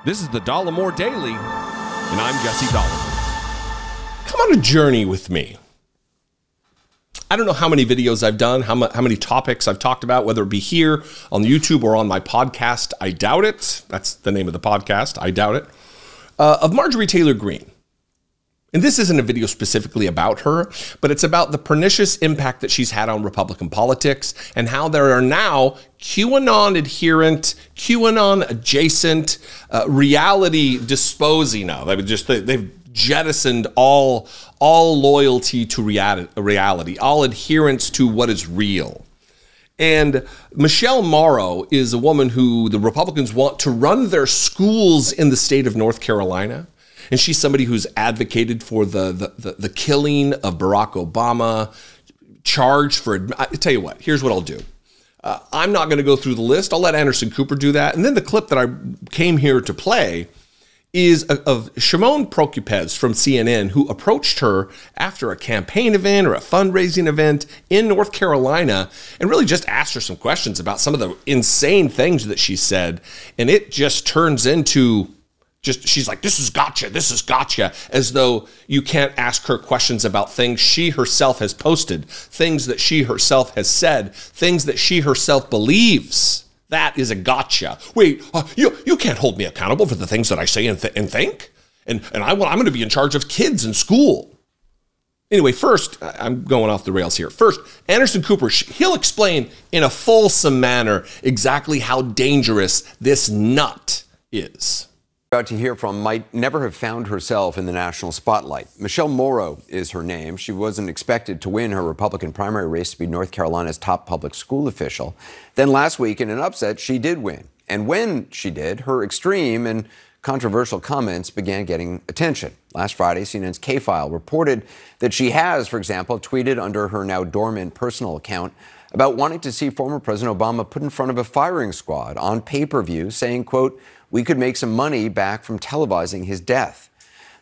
This is the Dollemore Daily, and I'm Jesse Dollemore. Come on a journey with me. I don't know how many videos I've done, how many topics I've talked about, whether it be here on YouTube or on my podcast. I doubt it. That's the name of the podcast. I doubt it. Of Marjorie Taylor Greene. And this isn't a video specifically about her, but it's about the pernicious impact that she's had on Republican politics and how there are now QAnon adherent, QAnon adjacent, reality disposing of. They've jettisoned all loyalty to reality, all adherence to what is real. And Michele Morrow is a woman who the Republicans want to run their schools in the state of North Carolina. And she's somebody who's advocated for the killing of Barack Obama, charged for, I tell you what, here's what I'll do. I'm not going to go through the list. I'll let Anderson Cooper do that. And then the clip that I came here to play is of Shimon Prokupecz from CNN, who approached her after a campaign event or a fundraising event in North Carolina and really just asked her some questions about some of the insane things that she said. And it just turns into she's like, this is gotcha, as though you can't ask her questions about things she herself has posted, things that she herself has said, things that she herself believes. That is a gotcha. Wait, you can't hold me accountable for the things that I say and think? And I'm going to be in charge of kids in school. Anyway, first, I'm going off the rails here. First, Anderson Cooper, he'll explain in a fulsome manner exactly how dangerous this nut is. About to hear from might never have found herself in the national spotlight. Michele Morrow is her name. She wasn't expected to win her Republican primary race to be North Carolina's top public school official. Then last week, in an upset, she did win. And when she did, her extreme and controversial comments began getting attention. Last Friday, CNN's K-File reported that she has, for example, tweeted under her now dormant personal account about wanting to see former President Obama put in front of a firing squad on pay-per-view, saying, quote, "We could make some money back from televising his death."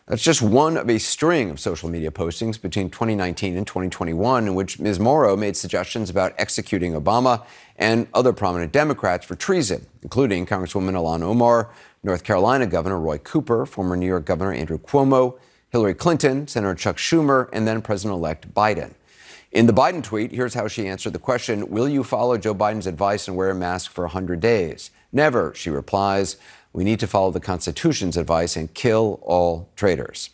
That's just one of a string of social media postings between 2019 and 2021 in which Ms. Morrow made suggestions about executing Obama and other prominent Democrats for treason, including Congresswoman Ilhan Omar, North Carolina Governor Roy Cooper, former New York Governor Andrew Cuomo, Hillary Clinton, Senator Chuck Schumer, and then President-elect Biden. In the Biden tweet, here's how she answered the question, "Will you follow Joe Biden's advice and wear a mask for 100 days? Never," she replies. "We need to follow the Constitution's advice and kill all traitors."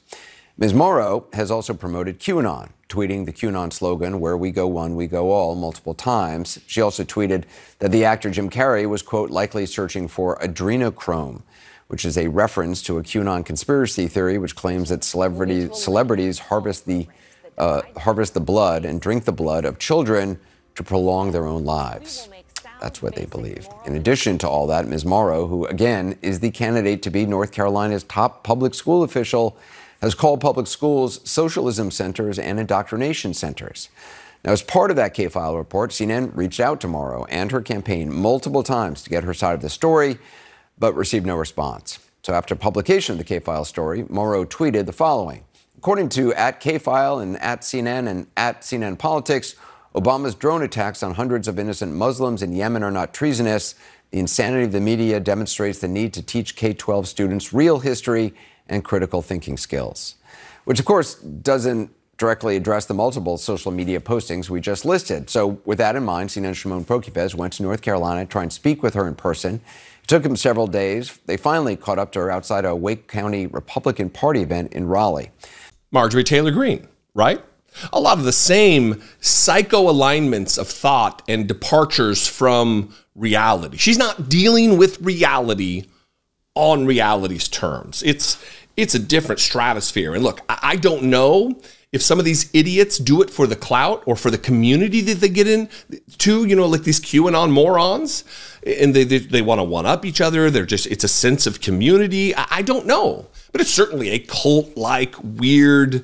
Ms. Morrow has also promoted QAnon, tweeting the QAnon slogan, "Where we go one, we go all," multiple times. She also tweeted that the actor Jim Carrey was, quote, "likely searching for adrenochrome," which is a reference to a QAnon conspiracy theory which claims that celebrities harvest the blood and drink the blood of children to prolong their own lives. That's what they believe. In addition to all that, Ms. Morrow, who again is the candidate to be North Carolina's top public school official, has called public schools socialism centers and indoctrination centers. Now, as part of that K-File report, CNN reached out to Morrow and her campaign multiple times to get her side of the story, but received no response. So after publication of the K-File story, Morrow tweeted the following. According to @K-File and @CNN and @CNNPolitics, Obama's drone attacks on hundreds of innocent Muslims in Yemen are not treasonous. The insanity of the media demonstrates the need to teach K-12 students real history and critical thinking skills, which, of course, doesn't directly address the multiple social media postings we just listed. So with that in mind, CNN's Shimon Prokupecz went to North Carolina to try and speak with her in person. It took him several days. They finally caught up to her outside a Wake County Republican Party event in Raleigh. Marjorie Taylor Greene, right? A lot of the same psycho-alignments of thought and departures from reality. She's not dealing with reality on reality's terms. It's a different stratosphere. And look, I don't know if some of these idiots do it for the clout or for the community that they get into, you know, like these QAnon morons, and they want to one-up each other. It's a sense of community. I don't know, but it's certainly a cult-like, weird,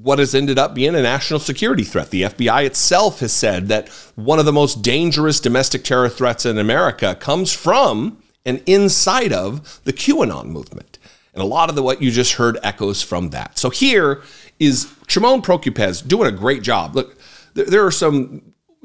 what has ended up being a national security threat. The FBI itself has said that one of the most dangerous domestic terror threats in America comes from and inside of the QAnon movement. And a lot of what you just heard echoes from that. So here is Shimon Prokupecz doing a great job. Look, there are some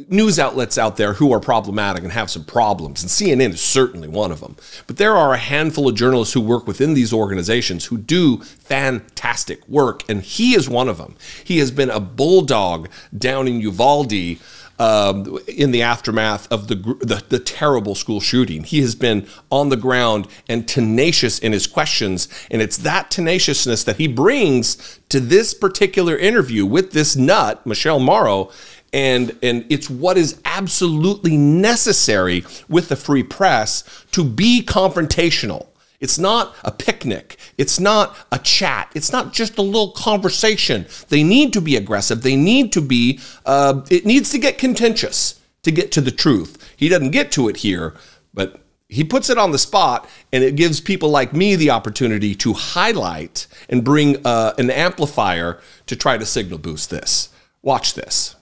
news outlets out there who are problematic and have some problems, and CNN is certainly one of them. But there are a handful of journalists who work within these organizations who do fantastic work, and he is one of them. He has been a bulldog down in Uvalde in the aftermath of the terrible school shooting. He has been on the ground and tenacious in his questions, and it's that tenaciousness that he brings to this particular interview with this nut, Michele Morrow, and it's what is absolutely necessary with the free press to be confrontational. It's not a picnic. It's not a chat. It's not just a little conversation. They need to be aggressive. They need to be, it needs to get contentious to get to the truth. He doesn't get to it here, but he puts it on the spot, and it gives people like me the opportunity to highlight and bring an amplifier to try to signal boost this. Watch this.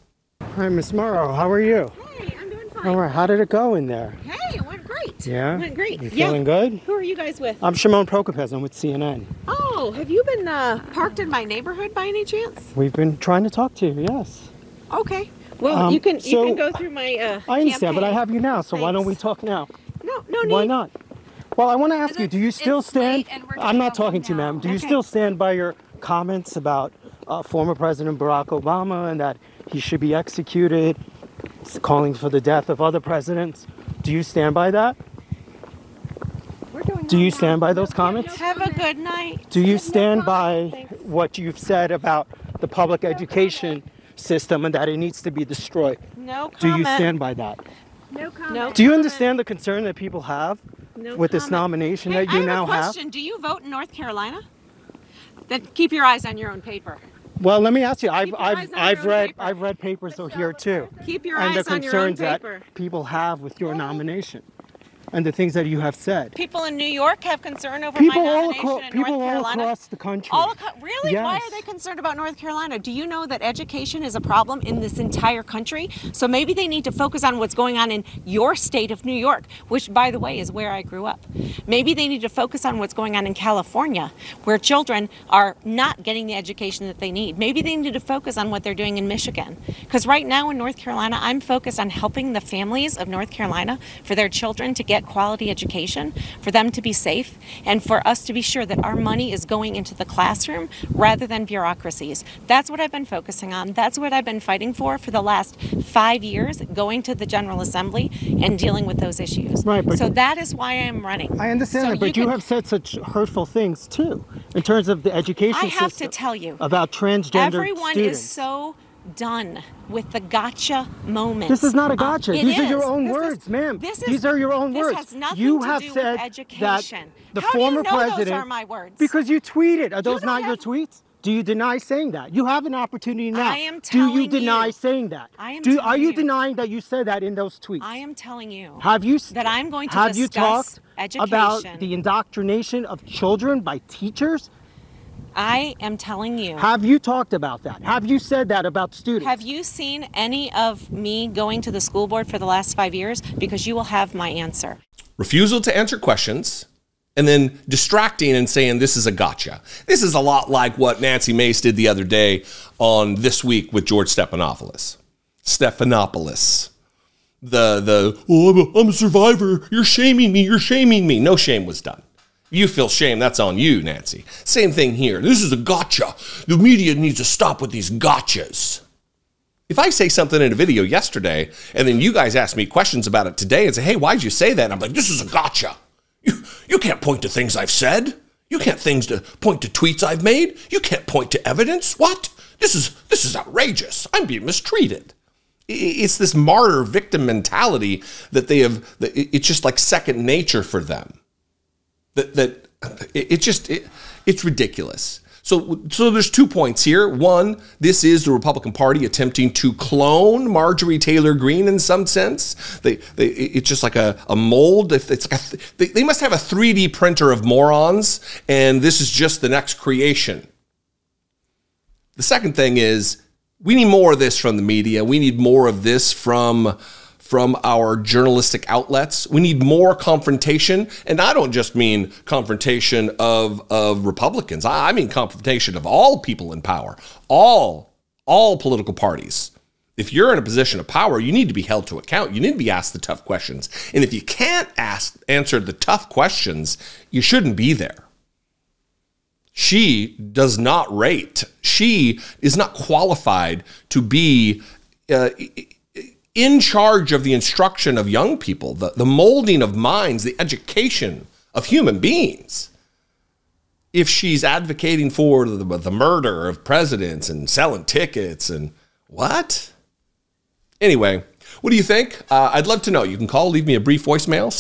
Hi, Miss Morrow. How are you? Hey, I'm doing fine. All right. How did it go in there? Hey, it went great. Yeah? It went great. You feeling good? Who are you guys with? I'm Shimon Prokupecz. I'm with CNN. Oh, have you been parked in my neighborhood by any chance? We've been trying to talk to you, yes. Okay. Well, you can go through my I understand, campaign. but I have you now, so why don't we talk now? No need. Why not? Well, I want to ask you, do you still stand? late and we're I'm not gonna go talking to you, home now. ma'am. Do you Okay. still stand by your comments about former President Barack Obama and that he should be executed, calling for the death of other presidents? Do you stand by that? Do you stand by those comments? Have a good night. Do you stand problem. by Thanks. what you've said about the public education system and that it needs to be destroyed? No comment. Do you stand by that? No comment. Do you understand the concern that people have No with this comment. nomination Hey, that you I now have a have? question. Do you vote in North Carolina? Then keep your eyes on your own paper. Well, let me ask you. Keep your eyes on your own paper. I've read papers here too, Keep your and eyes the on your own concerns that paper. people have with your nomination, and the things that you have said. People in New York have concern over People my all nomination across, in people North all Carolina. across the country. Really? Why Yes. are they concerned about North Carolina? Do you know that education is a problem in this entire country? So maybe they need to focus on what's going on in your state of New York, which, by the way, is where I grew up. Maybe they need to focus on what's going on in California, where children are not getting the education that they need. Maybe they need to focus on what they're doing in Michigan. Because right now in North Carolina, I'm focused on helping the families of North Carolina for their children to get quality education, for them to be safe, and for us to be sure that our money is going into the classroom rather than bureaucracies. That's what I've been focusing on. That's what I've been fighting for the last 5 years, going to the General Assembly and dealing with those issues. Right, but so that is why I am running. I understand So that, but you have said such hurtful things too, in terms of the education I have system. to tell you, about transgender everyone students. is so done with the gotcha moments. This is not a gotcha. It These are is. your own This is- words, ma'am. this is- These are your own this words. has nothing You to have do with said education. that the How do you former know those president. are my words? Because you tweeted. Are those don't not your have- tweets? Do you deny saying that? You have an opportunity now. I am Do you telling deny you. saying that? I am Are telling you you. denying that you said that in those tweets? I am telling you Have you that I'm going to have you discuss talked education. about the indoctrination of children by teachers? I am telling you. Have you talked about that? Have you said that about students? Have you seen any of me going to the school board for the last 5 years? Because you will have my answer. Refusal to answer questions, and then distracting and saying this is a gotcha. This is a lot like what Nancy Mace did the other day on This Week with George Stephanopoulos. I'm a survivor. You're shaming me. You're shaming me. No shame was done. You feel shame, that's on you, Nancy. Same thing here. This is a gotcha. The media needs to stop with these gotchas. If I say something in a video yesterday, and then you guys ask me questions about it today and say, hey, why'd you say that? And I'm like, this is a gotcha. You can't point to things I've said. You can't point to tweets I've made. You can't point to evidence. What? This is outrageous. I'm being mistreated. It's this martyr victim mentality that they have. It's just like second nature for them. It's ridiculous. So there's 2 points here. One, this is the Republican Party attempting to clone Marjorie Taylor Greene in some sense. It's just like a mold. They must have a 3D printer of morons, and this is just the next creation. The second thing is we need more of this from the media. We need more of this from our journalistic outlets. We need more confrontation. And I don't just mean confrontation of Republicans. I mean confrontation of all people in power, all political parties. If you're in a position of power, you need to be held to account. You need to be asked the tough questions. And if you can't answer the tough questions, you shouldn't be there. She does not rate. She is not qualified to be in charge of the instruction of young people, the molding of minds, the education of human beings. If she's advocating for the murder of presidents and selling tickets and what? Anyway, what do you think? I'd love to know. You can call, leave me a brief voicemail,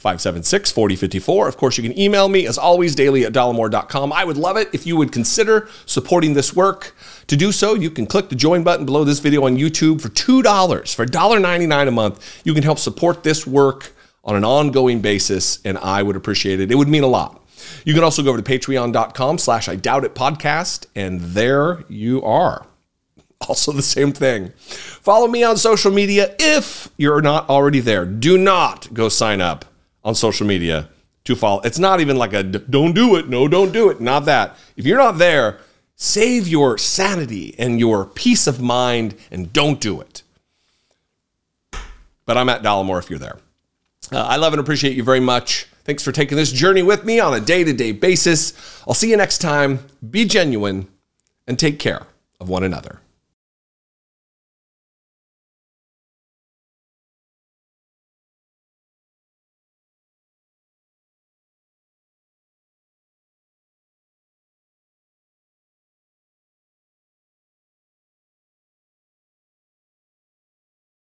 714-576-4054. Of course, you can email me, as always, daily@dollemore.com. I would love it if you would consider supporting this work. To do so, you can click the join button below this video on YouTube for $2, for $1.99 a month. You can help support this work on an ongoing basis, and I would appreciate it. It would mean a lot. You can also go over to patreon.com/IDoubtItPodcast, and there you are. Also the same thing. Follow me on social media if you're not already there. Do not go sign up on social media to follow. It's not even like a don't do it. No, don't do it. Not that. If you're not there, save your sanity and your peace of mind and don't do it. But I'm at Dollemore if you're there. I love and appreciate you very much. Thanks for taking this journey with me on a day-to-day basis. I'll see you next time. Be genuine and take care of one another.